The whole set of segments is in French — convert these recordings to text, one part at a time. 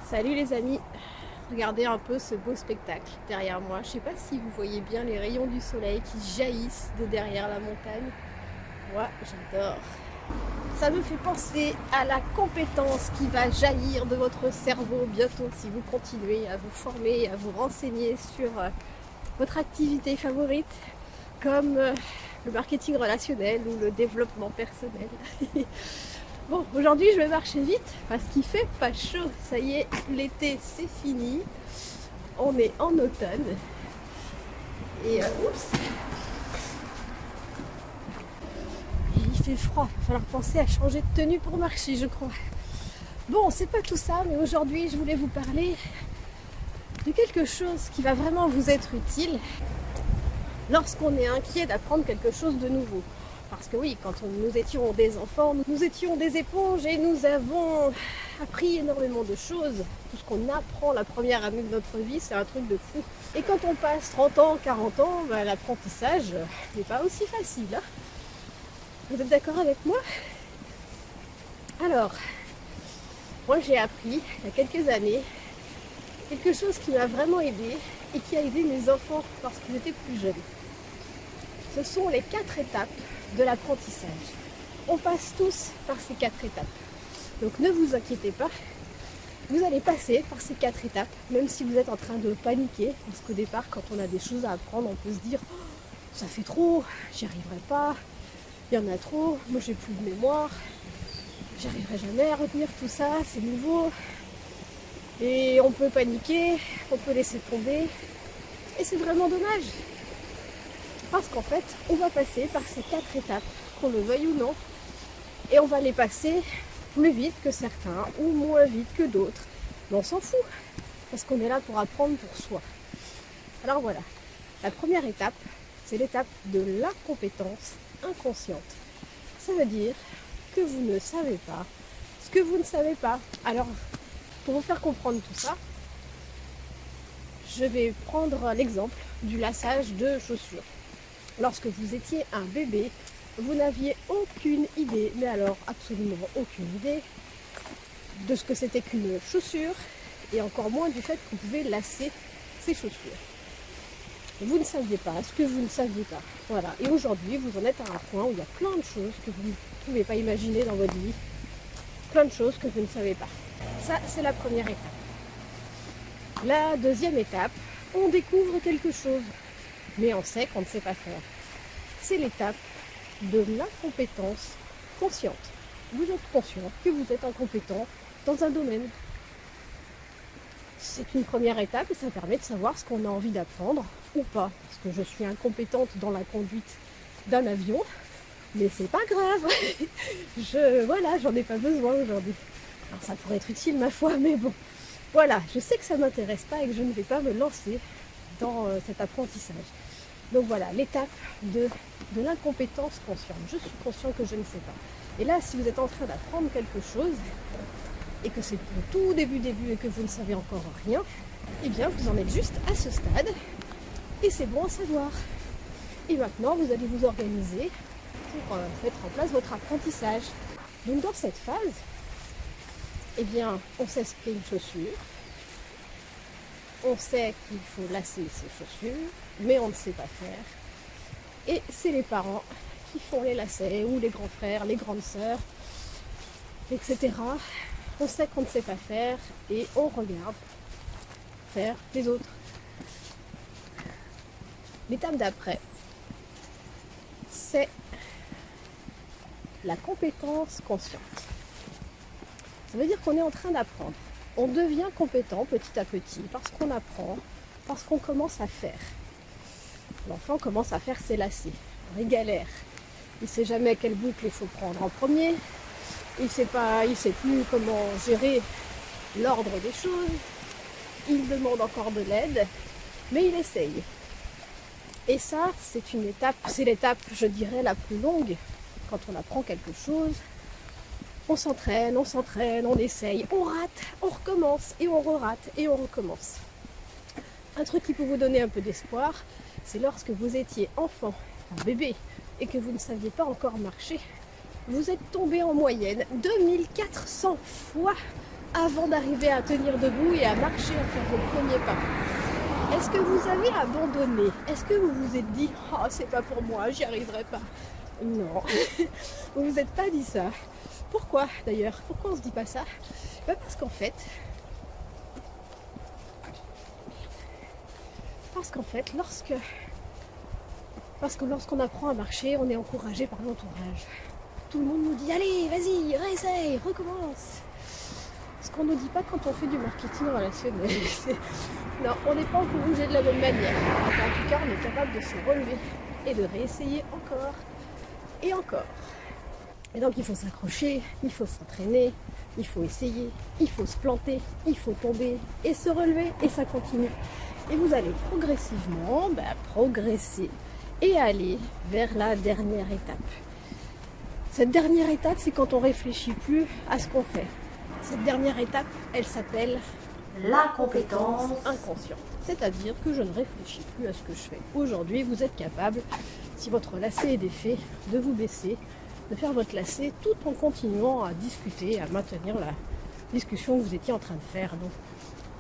Salut les amis, regardez un peu ce beau spectacle derrière moi. Je sais pas si vous voyez bien les rayons du soleil qui jaillissent de derrière la montagne. Moi, j'adore. Ça me fait penser à la compétence qui va jaillir de votre cerveau bientôt si vous continuez à vous former, à vous renseigner sur votre activité favorite, comme le marketing relationnel ou le développement personnel. Bon, aujourd'hui je vais marcher vite parce qu'il fait pas chaud. Ça y est, l'été c'est fini. On est en automne. Et oups, il fait froid. Il va falloir penser à changer de tenue pour marcher, je crois. Bon, c'est pas tout ça, mais aujourd'hui je voulais vous parler de quelque chose qui va vraiment vous être utile lorsqu'on est inquiet d'apprendre quelque chose de nouveau. Parce que oui, quand nous étions des enfants, nous étions des éponges et nous avons appris énormément de choses. Tout ce qu'on apprend la première année de notre vie, c'est un truc de fou. Et quand on passe 30 ans, 40 ans, l'apprentissage n'est pas aussi facile. Hein. Vous êtes d'accord avec moi? Alors, moi j'ai appris il y a quelques années quelque chose qui m'a vraiment aidé et qui a aidé mes enfants lorsqu'ils étaient plus jeunes. Ce sont les 4 étapes de l'apprentissage. On passe tous par ces 4 étapes. Donc ne vous inquiétez pas, vous allez passer par ces 4 étapes, même si vous êtes en train de paniquer, parce qu'au départ, quand on a des choses à apprendre, on peut se dire oh, ça fait trop, j'y arriverai pas, il y en a trop, moi j'ai plus de mémoire, j'y arriverai jamais à retenir tout ça, c'est nouveau. Et on peut paniquer, on peut laisser tomber, et c'est vraiment dommage. Parce qu'en fait, on va passer par ces 4 étapes, qu'on le veuille ou non, et on va les passer plus vite que certains ou moins vite que d'autres. Mais on s'en fout, parce qu'on est là pour apprendre pour soi. Alors voilà, la première étape, c'est l'étape de l'incompétence inconsciente. Ça veut dire que vous ne savez pas ce que vous ne savez pas. Alors, pour vous faire comprendre tout ça, je vais prendre l'exemple du lassage de chaussures. Lorsque vous étiez un bébé, vous n'aviez aucune idée, mais alors absolument aucune idée, de ce que c'était qu'une chaussure, et encore moins du fait qu'on pouvait lasser ses chaussures. Vous ne saviez pas ce que vous ne saviez pas. Voilà. Et aujourd'hui, vous en êtes à un point où il y a plein de choses que vous ne pouvez pas imaginer dans votre vie. Plein de choses que vous ne savez pas. Ça, c'est la première étape. La deuxième étape, on découvre quelque chose. Mais on sait qu'on ne sait pas faire. C'est l'étape de l'incompétence consciente. Vous êtes conscient que vous êtes incompétent dans un domaine. C'est une première étape et ça permet de savoir ce qu'on a envie d'apprendre ou pas. Parce que je suis incompétente dans la conduite d'un avion, mais c'est pas grave. Voilà, j'en ai pas besoin aujourd'hui. Alors ça pourrait être utile ma foi, mais bon. Voilà, je sais que ça ne m'intéresse pas et que je ne vais pas me lancer dans cet apprentissage. Donc voilà, l'étape de l'incompétence consciente. Je suis conscient que je ne sais pas. Et là, si vous êtes en train d'apprendre quelque chose, et que c'est le tout début et que vous ne savez encore rien, eh bien vous en êtes juste à ce stade, et c'est bon à savoir. Et maintenant, vous allez vous organiser pour mettre en place votre apprentissage. Donc dans cette phase, eh bien, on sait ce qu'est une chaussure, on sait qu'il faut lasser ses chaussures, mais on ne sait pas faire. Et c'est les parents qui font les lacets, ou les grands frères, les grandes sœurs, etc. On sait qu'on ne sait pas faire et on regarde faire les autres. L'étape d'après, c'est la compétence consciente. Ça veut dire qu'on est en train d'apprendre. On devient compétent petit à petit parce qu'on apprend, parce qu'on commence à faire. L'enfant commence à faire ses lacets. Il galère. Il ne sait jamais quelle boucle il faut prendre en premier. Il ne sait plus comment gérer l'ordre des choses. Il demande encore de l'aide, mais il essaye. Et ça, c'est une étape, c'est l'étape, je dirais, la plus longue quand on apprend quelque chose. On s'entraîne, on essaye, on rate, on recommence, et on re-rate, et on recommence. Un truc qui peut vous donner un peu d'espoir, c'est lorsque vous étiez enfant, un bébé, et que vous ne saviez pas encore marcher, vous êtes tombé en moyenne 2400 fois avant d'arriver à tenir debout et à marcher, à faire vos premiers pas. Est-ce que vous avez abandonné? Est-ce que vous vous êtes dit « Oh, c'est pas pour moi, j'y arriverai pas ». Non, vous vous êtes pas dit ça. Pourquoi d'ailleurs? Pourquoi on se dit pas ça? Parce qu'en fait, lorsqu'on apprend à marcher, on est encouragé par l'entourage. Tout le monde nous dit « Allez, vas-y, réessaye, recommence ». Ce qu'on ne nous dit pas quand on fait du marketing relationnel, non, on n'est pas encouragé de la même manière. En tout cas, on est capable de se relever et de réessayer encore et encore. Et donc il faut s'accrocher, il faut s'entraîner, il faut essayer, il faut se planter, il faut tomber et se relever et ça continue. Et vous allez progressivement progresser et aller vers la dernière étape. Cette dernière étape, c'est quand on réfléchit plus à ce qu'on fait. Cette dernière étape, elle s'appelle la compétence inconsciente. C'est-à-dire que je ne réfléchis plus à ce que je fais. Aujourd'hui, vous êtes capable, si votre lacet est défait, de vous baisser, de faire votre lacet tout en continuant à discuter, à maintenir la discussion que vous étiez en train de faire. Donc,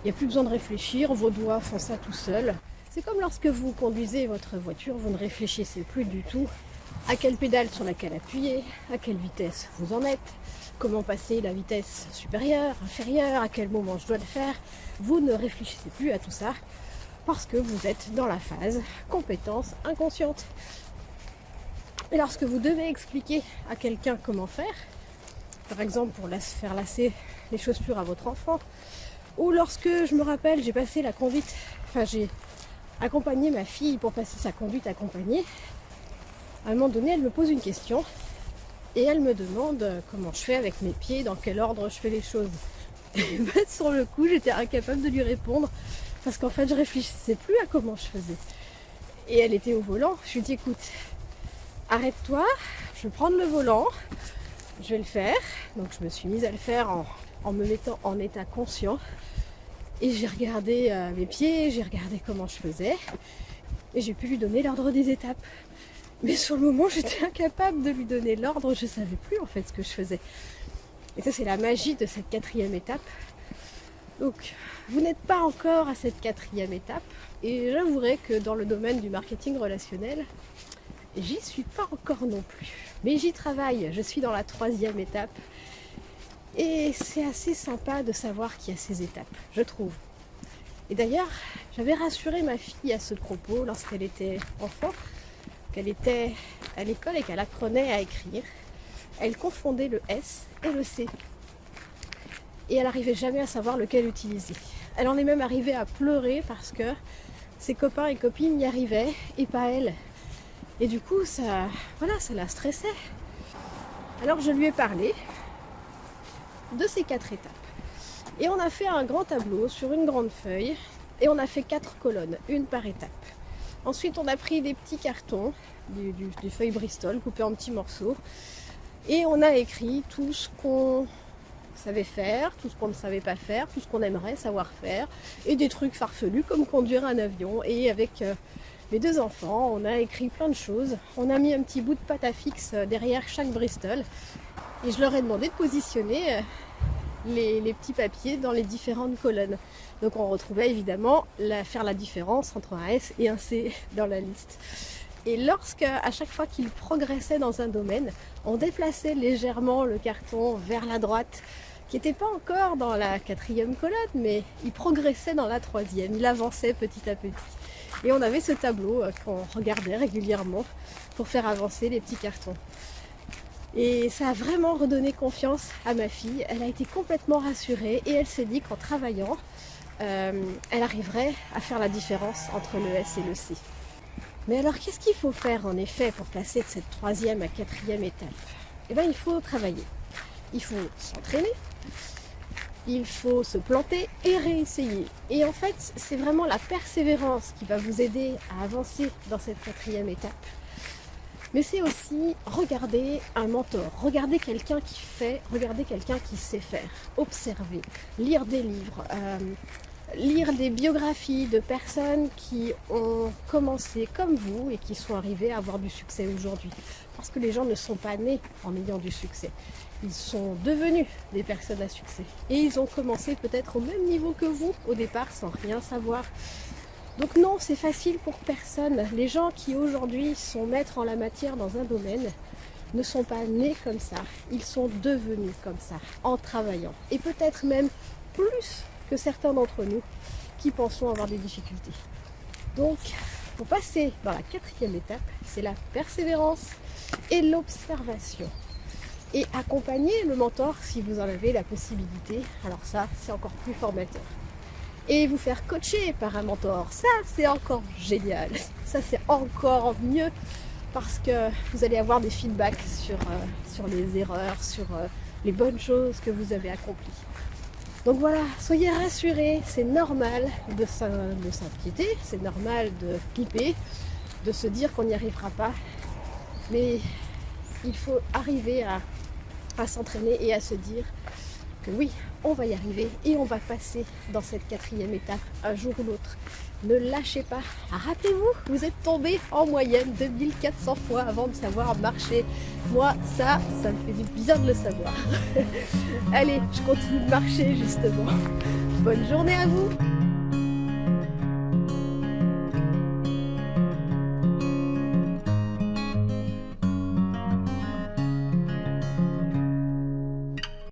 il n'y a plus besoin de réfléchir, vos doigts font ça tout seuls. C'est comme lorsque vous conduisez votre voiture, vous ne réfléchissez plus du tout à quelle pédale sur laquelle appuyer, à quelle vitesse vous en êtes, comment passer la vitesse supérieure, inférieure, à quel moment je dois le faire. Vous ne réfléchissez plus à tout ça parce que vous êtes dans la phase compétence inconsciente. Et lorsque vous devez expliquer à quelqu'un comment faire, par exemple pour faire lasser les chaussures à votre enfant, ou lorsque je me rappelle, j'ai accompagné ma fille pour passer sa conduite accompagnée, à un moment donné, elle me pose une question et elle me demande comment je fais avec mes pieds, dans quel ordre je fais les choses. Et sur le coup, j'étais incapable de lui répondre parce qu'en fait, je réfléchissais plus à comment je faisais. Et elle était au volant. Je lui ai dit, écoute, arrête-toi, je vais prendre le volant, je vais le faire. Donc je me suis mise à le faire en me mettant en état conscient. Et j'ai regardé mes pieds, j'ai regardé comment je faisais. Et j'ai pu lui donner l'ordre des étapes. Mais sur le moment, j'étais incapable de lui donner l'ordre, je ne savais plus en fait ce que je faisais. Et ça, c'est la magie de cette 4e étape. Donc, vous n'êtes pas encore à cette 4e étape. Et j'avouerai que dans le domaine du marketing relationnel, j'y suis pas encore non plus. Mais j'y travaille, je suis dans la 3e étape. Et c'est assez sympa de savoir qu'il y a ces étapes, je trouve. Et d'ailleurs, j'avais rassuré ma fille à ce propos lorsqu'elle était enfant, qu'elle était à l'école et qu'elle apprenait à écrire. Elle confondait le S et le C. Et elle n'arrivait jamais à savoir lequel utiliser. Elle en est même arrivée à pleurer parce que ses copains et copines y arrivaient et pas elle. Et du coup, ça la stressait. Alors je lui ai parlé de ces 4 étapes. Et on a fait un grand tableau sur une grande feuille et on a fait 4 colonnes, une par étape. Ensuite, on a pris des petits cartons, des feuilles Bristol coupées en petits morceaux et on a écrit tout ce qu'on savait faire, tout ce qu'on ne savait pas faire, tout ce qu'on aimerait savoir faire et des trucs farfelus comme conduire un avion. Et avec mes 2 enfants, on a écrit plein de choses. On a mis un petit bout de pâte à fixe derrière chaque Bristol et je leur ai demandé de positionner les petits papiers dans les différentes colonnes. Donc on retrouvait évidemment faire la différence entre un S et un C dans la liste. Et à chaque fois qu'ils progressaient dans un domaine, on déplaçait légèrement le carton vers la droite, qui n'était pas encore dans la 4e colonne, mais il progressait dans la 3e, il avançait petit à petit. Et on avait ce tableau qu'on regardait régulièrement pour faire avancer les petits cartons. Et ça a vraiment redonné confiance à ma fille. Elle a été complètement rassurée et elle s'est dit qu'en travaillant, elle arriverait à faire la différence entre le S et le C. Mais alors, qu'est-ce qu'il faut faire en effet pour passer de cette 3e à 4e étape? Eh bien, il faut travailler. Il faut s'entraîner, il faut se planter et réessayer. Et en fait, c'est vraiment la persévérance qui va vous aider à avancer dans cette 4e étape. Mais c'est aussi regarder un mentor, regarder quelqu'un qui fait, regarder quelqu'un qui sait faire, observer, lire des livres, lire des biographies de personnes qui ont commencé comme vous et qui sont arrivées à avoir du succès aujourd'hui. Parce que les gens ne sont pas nés en ayant du succès. Ils sont devenus des personnes à succès. Et ils ont commencé peut-être au même niveau que vous au départ sans rien savoir. Donc non, c'est facile pour personne. Les gens qui aujourd'hui sont maîtres en la matière dans un domaine ne sont pas nés comme ça. Ils sont devenus comme ça en travaillant. Et peut-être même plus que certains d'entre nous qui pensons avoir des difficultés. Donc, pour passer dans la 4e étape, c'est la persévérance et l'observation. Et accompagner le mentor si vous en avez la possibilité. Alors ça, c'est encore plus formateur. Et vous faire coacher par un mentor, ça c'est encore génial. Ça c'est encore mieux parce que vous allez avoir des feedbacks sur les erreurs, sur les bonnes choses que vous avez accomplies. Donc voilà, soyez rassurés, c'est normal de s'inquiéter, c'est normal de flipper, de se dire qu'on n'y arrivera pas. Mais il faut arriver à s'entraîner et à se dire que oui, on va y arriver et on va passer dans cette 4e étape un jour ou l'autre. Ne lâchez pas. Rappelez-vous, vous êtes tombé en moyenne 2400 fois avant de savoir marcher. Moi, ça me fait du bien de le savoir. Allez, je continue de marcher justement. Bonne journée à vous!